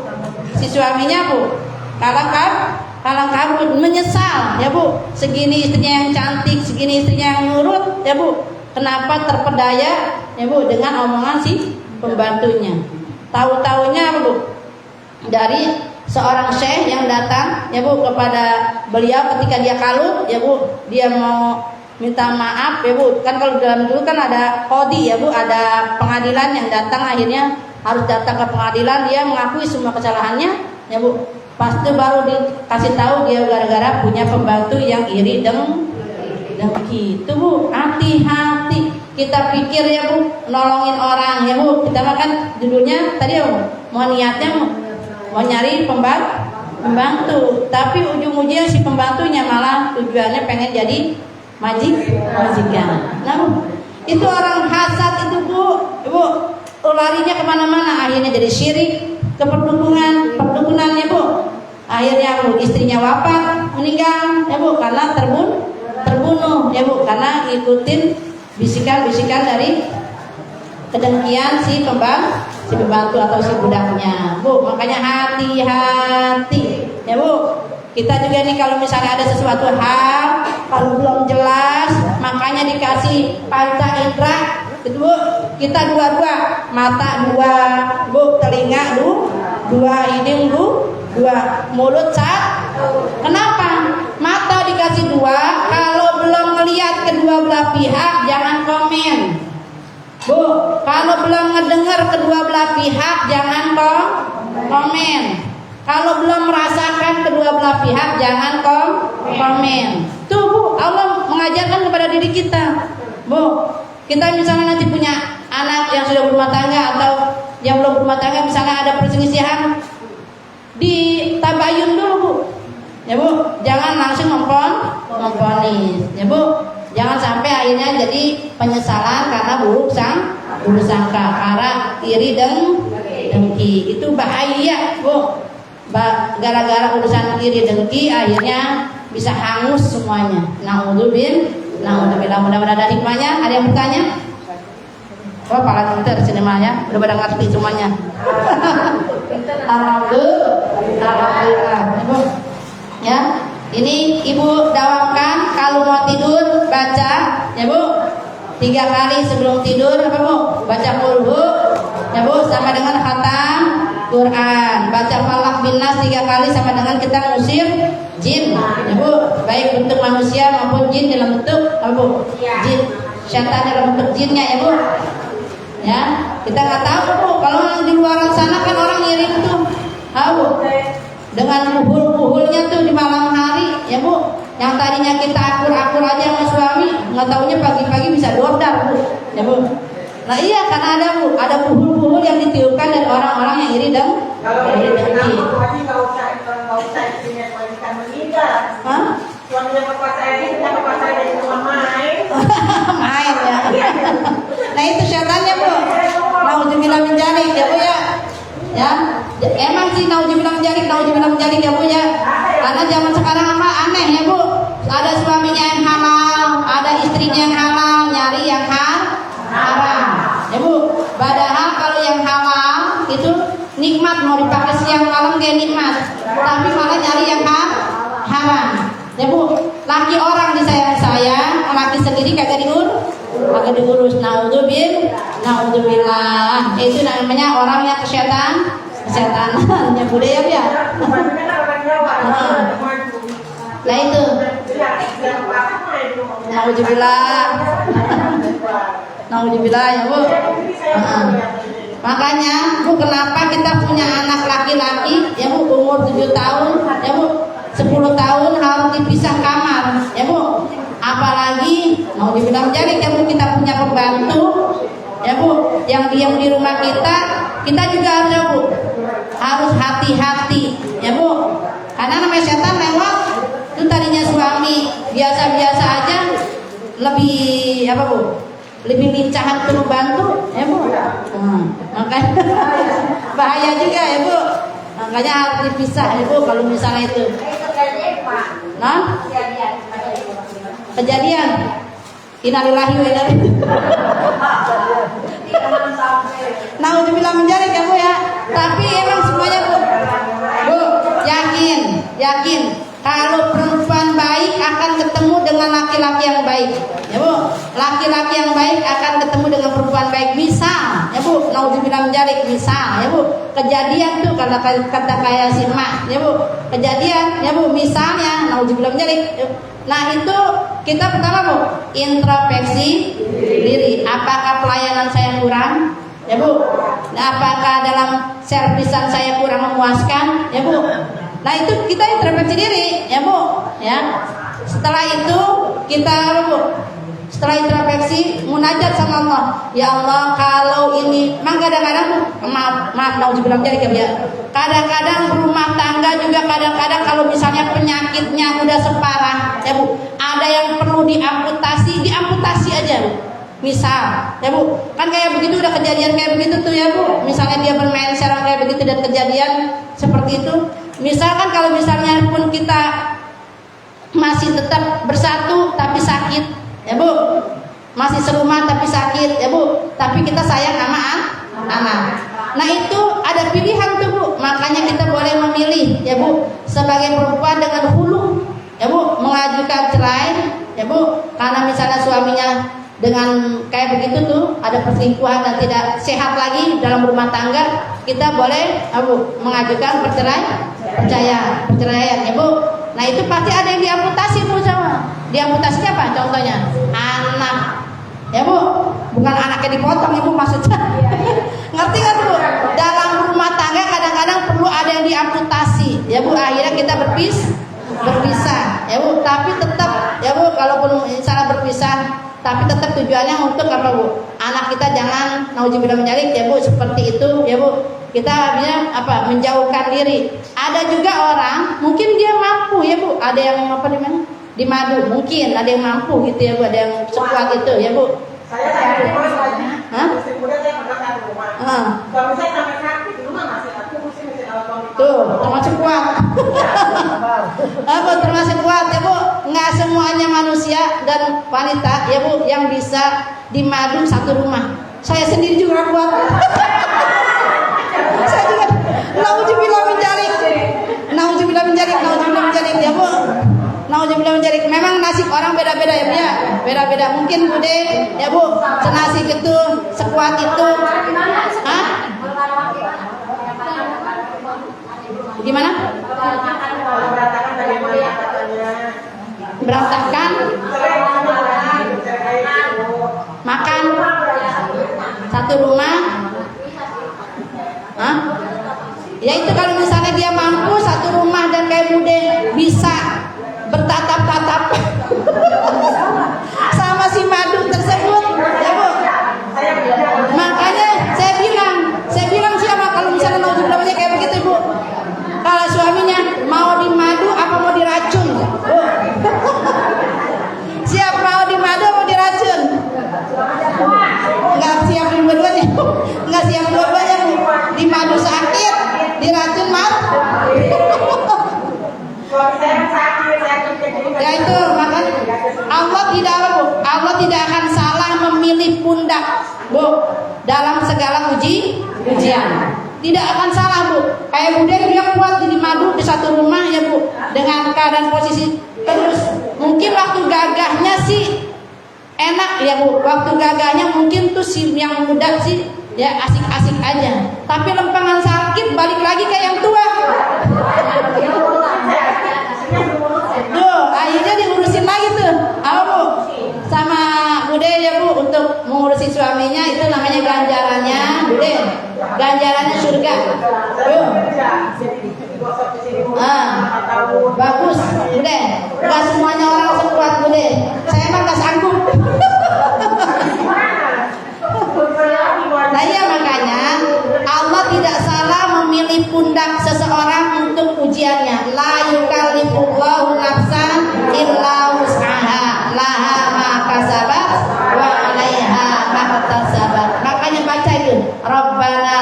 Si suaminya Bu, kalang kabut, menyesal, ya Bu. Segini istrinya yang cantik, segini istrinya yang nurut, ya Bu. Kenapa terpedaya, ya Bu, dengan omongan si pembantunya? Tahu-taunya apa Bu? Dari seorang syekh yang datang, ya Bu, kepada beliau ketika dia kalut, ya Bu, dia mau minta maaf, ya Bu. Kan kalau dalam dulu kan ada qadhi, ya Bu, ada pengadilan yang datang, akhirnya harus datang ke pengadilan, dia mengakui semua kesalahannya, ya Bu. Pasti baru dikasih tahu dia gara-gara punya pembantu yang iri dengki. Itu Bu, hati-hati. Kita pikir, ya Bu, nolongin orang, ya Bu. Kita makan judulnya tadi, ya Bu, mau niatnya mau nyari pembantu, tapi ujung-ujungnya si pembantunya malah tujuannya pengen jadi majikan. Nah Bu, itu orang hasad itu Bu, larinya kemana-mana, akhirnya jadi syirik, ke perdukunannya Bu. Akhirnya Bu, istrinya wafat, meninggal, ya Bu, karena terbunuh, ya Bu, karena ngikutin bisikan-bisikan dari kedengkian si pembantu atau si budaknya, Bu. Makanya hati-hati, ya Bu. Kita juga nih kalau misalnya ada sesuatu hal, kalau belum jelas, makanya dikasih panca indera, gitu Bu. Kita dua, mata dua, Bu, telinga dua, hidung dua, mulut satu. Kenapa? Mata dikasih dua, kalau belum melihat kedua belah pihak jangan komen. Bu, kalau belum ngedengar kedua belah pihak jangan komen. Kalau belum merasakan kedua belah pihak jangan komen. Tuh Bu, Allah mengajarkan kepada diri kita. Bu, kita misalnya nanti punya anak yang sudah berumah tangga atau yang belum berumah tangga, misalnya ada perselisihan, ditabayun dulu Bu, ya Bu, jangan langsung memponis, ya Bu. Jangan sampai akhirnya jadi penyesalan karena buruk sangka, karena iri dengki. Itu bahaya Bu. Gara-gara urusan iri dengki akhirnya bisa hangus semuanya. Naudzubillah, mudah-mudahan ada hikmahnya. Ada yang bertanya? Oh, para pinter sinemanya udah pada ngerti semuanya. Alhamdulillah. Ibu, ya. Ini Ibu dawamkan kalau mau tidur baca, ya Bu, 3 kali sebelum tidur, apa Bu? Baca qul hu, ya Bu, sama dengan khatam Quran. Baca Falaq bin Nas 3 kali sama dengan kita ngusir jin, ya Bu, baik bentuk manusia maupun jin dalam bentuk apa Bu? Jin, syaitan dalam bentuk jinnya, ya Bu. Ya, kita nggak tahu Bu, kalau di luar sana kan orang ngirim tuh, tahu dengan puhul-puhulnya tuh di malam hari, ya Bu. Yang tadinya kita akur-akur aja sama suami, nggak taunya pagi-pagi bisa dordar Bu, ya Bu. Nah iya, karena ada Bu, ada puhul-puhul yang ditiupkan dari orang-orang yang iri dengki. Nggak usah istrinya suamikan meninggal. Suaminya bapak saya dari rumah main. Main ya. Nah itu syaitannya Bu. Nauzubillah min dzalik, ya Bu ya. Ya, emang sih naudzubillah menjalik ya Bu ya. Karena zaman sekarang apa aneh ya Bu. Ada suaminya yang halal, ada istrinya yang halal, nyari yang haram. Ya Bu, padahal kalau yang halal itu nikmat, mau dipakai siang malam kayak nikmat. Tapi malah nyari yang haram. Ya Bu, laki orang disayang-sayang, laki sendiri kagak diurus. Naudzubillah. Itu namanya orang yang kesetanan. Ya budaya ya. Nah itu. Naudzubillah ya Bu. Makanya Bu, kenapa kita punya anak laki-laki ya Bu, umur 7 tahun ya Bu, 10 tahun harus dipisah kamar ya Bu. Apalagi mau dibilang jadi ya Bu, kita punya pembantu ya Bu yang diam di rumah kita juga harus ya Bu, harus hati-hati ya Bu, karena namanya setan lewat. Itu tadinya suami biasa-biasa aja lebih apa Bu, lebih lincahan ke pembantu ya Bu. Makanya bahaya juga ya Bu, makanya harus dipisah ya Bu kalau misalnya itu. Nah, kejadian innalillahi wa inna ilaihi. Naudzubillah menjadi ya Bu ya. Tapi emang semuanya Bu yakin kalau perempuan baik akan ketemu dengan laki-laki yang baik ya Bu. Laki-laki yang baik akan ketemu dengan perempuan baik. Misal ya Bu, naudzubillah menjadi misal ya Bu, kejadian tuh kata kayak si Mak ya Bu, kejadian ya Bu, misalnya naudzubillah menjadi. Nah itu kita pertama Bu, introspeksi diri. Apakah pelayanan saya kurang ya Bu? Apakah dalam servisan saya kurang memuaskan ya Bu? Nah itu kita introspeksi diri ya Bu ya. Setelah itu kita Bu, setelah introspeksi munajat sama Allah. Ya Allah, kalau ini memang kadang-kadang maaf naudzubillah menjadi ya. Kadang-kadang rumah tangga juga kadang-kadang kalau misalnya penyakitnya udah separah ya Bu, ada yang perlu diamputasi aja Bu. Misal ya Bu, kan kayak begitu udah kejadian kayak begitu tuh ya Bu. Misalnya dia bermain serang kayak begitu dan kejadian seperti itu. Misalkan kalau misalnya pun kita masih tetap bersatu tapi sakit ya Bu, masih serumah tapi sakit ya Bu, tapi kita sayang sama anak. Nah itu ada pilihan tuh Bu, makanya kita boleh memilih ya Bu, sebagai perempuan dengan hulu ya Bu, mengajukan cerai ya Bu, karena misalnya suaminya dengan kayak begitu tuh ada perselingkuhan dan tidak sehat lagi dalam rumah tangga, kita boleh ya Bu, mengajukan perceraian ya Bu. Nah itu pasti ada yang diamputasi Bu sama. Diamputasinya apa? Contohnya anak ya Bu, bukan anaknya dipotong Ibu maksudnya. Ngerti nggak Bu? Dalam rumah tangga kadang-kadang perlu ada yang diamputasi ya Bu. Akhirnya kita berpisah ya Bu. Tapi tetap ya Bu, kalaupun misalnya berpisah, tapi tetap tujuannya untuk apa Bu? Anak kita jangan naudzubillah menjalik ya Bu, seperti itu ya Bu. Kita harusnya apa? Menjauhkan diri. Ada juga orang mungkin dia mampu ya Bu, ada yang apa namanya? Di madu mungkin ada yang mampu gitu ya Bu, ada yang sekuat itu ya Bu. Saya di rumah lagi. Mesti muda saya pernah di rumah. Kalau saya sampai sakit di rumah masih aku mesti awal suami. Tuh, termasuk kuat. Termasuk kuat ya Bu. Nggak semuanya manusia dan wanita ya Bu yang bisa di madu satu rumah. Saya sendiri juga kuat. Saya juga naudzubillah menjalik ya Bu. Naudzubillah menjalik. Memang nasib orang beda-beda ya Bu ya. Beda-beda. Mungkin Bude ya Bu, senasib itu, sekuat itu. Hah? Gimana? Berantakan. Makan satu rumah. Hah? Ya itu kalau misalnya dia mampu satu rumah dan kayak Bude bisa bertatap-tatap sama si madu tersebut ya Bu. Makanya saya bilang siapa kalau misalnya naudzubillah kayak begitu Bu, kalau suaminya mau di madu apa mau diracun Bu? Siap mau di madu mau diracun? Enggak siap dua-duanya Bu, di madu sakit Bu, dalam segala ujian. Tidak akan salah, Bu. Kayak Bude dia kuat di madu di satu rumah ya, Bu, dengan keadaan posisi terus. Mungkin waktu gagahnya sih enak ya, Bu. Waktu gagahnya mungkin tuh si yang muda sih ya asik-asik aja. Tapi lempangan sakit balik lagi ke yang tua. Tuh, akhirnya diurusin lagi tuh. Apa, Bu? Sama Bude ya, Bu, untuk mengurusi suaminya itu namanya ganjarannya, Bude. Ganjarannya surga. Tuh. Bagus, Bude. Gak semuanya orang sekuat Bude. Saya emang gak sanggup. Nah ya, makanya Allah tidak salah memilih pundak seseorang untuk ujiannya. La yukallifullahu nafsan illa wus'aha, laha ma kasabat wa 'alaiha ma iktasabat. Makanya baca itu, Rabbana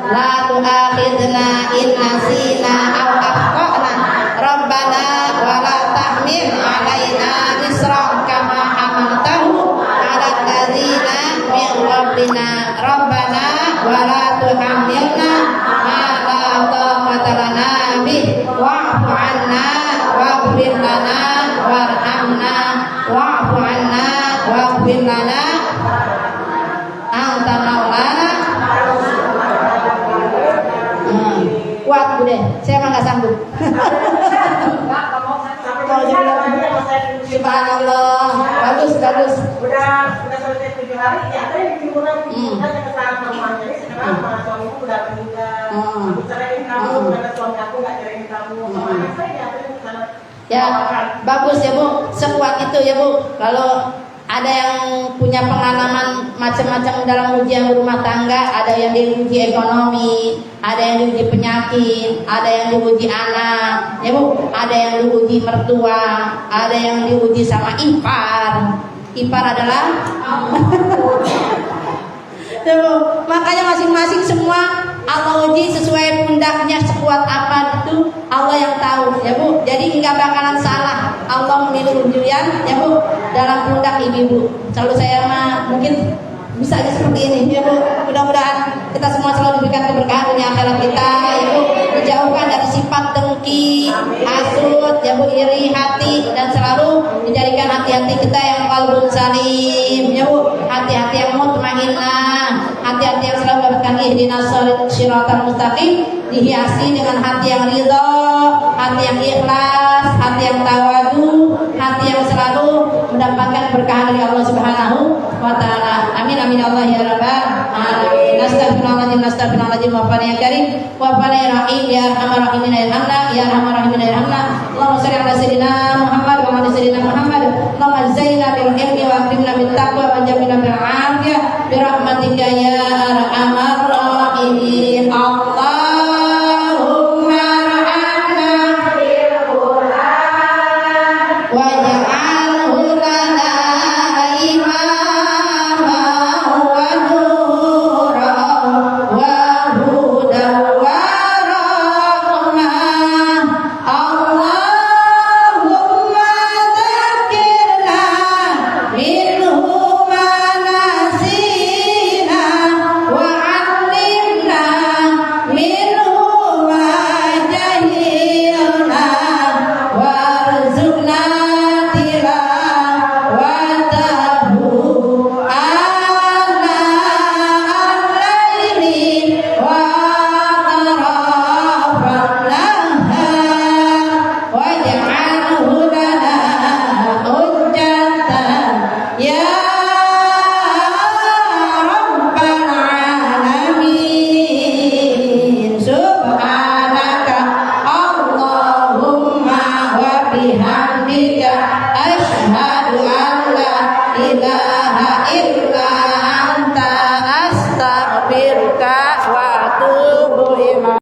la tu'akhidna in nasina aw akhtana, Rabbana wa la tahmil 'alaina isran kama hamaltahu 'alal ladzina min qablina, Rabbana wa la tuhammilna ma la taqata lana bih, wa'fu 'anna waghfir lana warhamna wa'fu 'anna waghfir lana anta maulana. Kuat Bude, saya mah nggak sanggup. Subhanallah, bagus. Udah selesai 7 hari, ya ada yang timuran ada kesalahan rumahnya. Jadi sekarang suamiku udah meninggal. Aku ceraiin kamu, karena suami aku nggak ceraiin kamu. Sama anak saya ada yang kesalahan. Ya, bagus ya, Bu. Sekuat itu ya, Bu. Kalau ada yang punya pengalaman macam-macam dalam ujian rumah tangga, ada yang diuji ekonomi, ada yang diuji penyakit, ada yang diuji anak, ya Bu, ada yang diuji mertua, ada yang diuji sama ipar. Ipar adalah tuh, makanya masing-masing semua Allah uji sesuai pundaknya, sekuat apa itu Allah yang tahu ya, Bu. Jadi nggak bakalan salah Allah memilih ujian ya, Bu, dalam pundak ibu-ibu. Selalu saya mah mungkin bisa aja seperti ini ya, Bu. Mudah-mudahan kita semua selalu diberikan keberkahan dunia akhirat kita ya, Bu. Dijauhkan dari sifat dengki, hasud ya, Bu, iri hati, dan selalu dijadikan hati-hati kita yang qalbun salim ya, Bu. Hati-hati yang mutmainnah, hati-hati yang selalu mendapatkan ihdinas shiratal mustaqim, dihiasi dengan hati yang ridha, hati yang ikhlas, hati yang tawadu, hati yang selalu mendapatkan berkah dari Allah Subhanahu wa taala. Amin amin Allah ya rabbal alamin. Astagfirullahaladzim wa ya karim wa ya rahim ya arhamar rahimin ya rahman ya arhamar rahimin ya rahman. Allahumma shalli ala sayyidina Muhammad wa ala sayyidina Muhammad. Allahumma zayyina bil ilmi wa akrimna bit taqwa wa jamilna bil afiyah bi rahmatika ya arhamar rahimin. Allahumma rahmna bil Qur'an waj'alhu lana imama wa nura wa hudan wa rahmah. Allahumma dzakirna minhu ma nasina wa 'allimna minhu ma jahilna warzuqna tilawatahu ana al-laili wa atrafan nahar waj'alhu lana hujjatan ya rabbal alamin. Subhanaka Allahumma wa bihamdika asyhadu an la ilaha illa anta astaghfiruka wa atubu ilaik.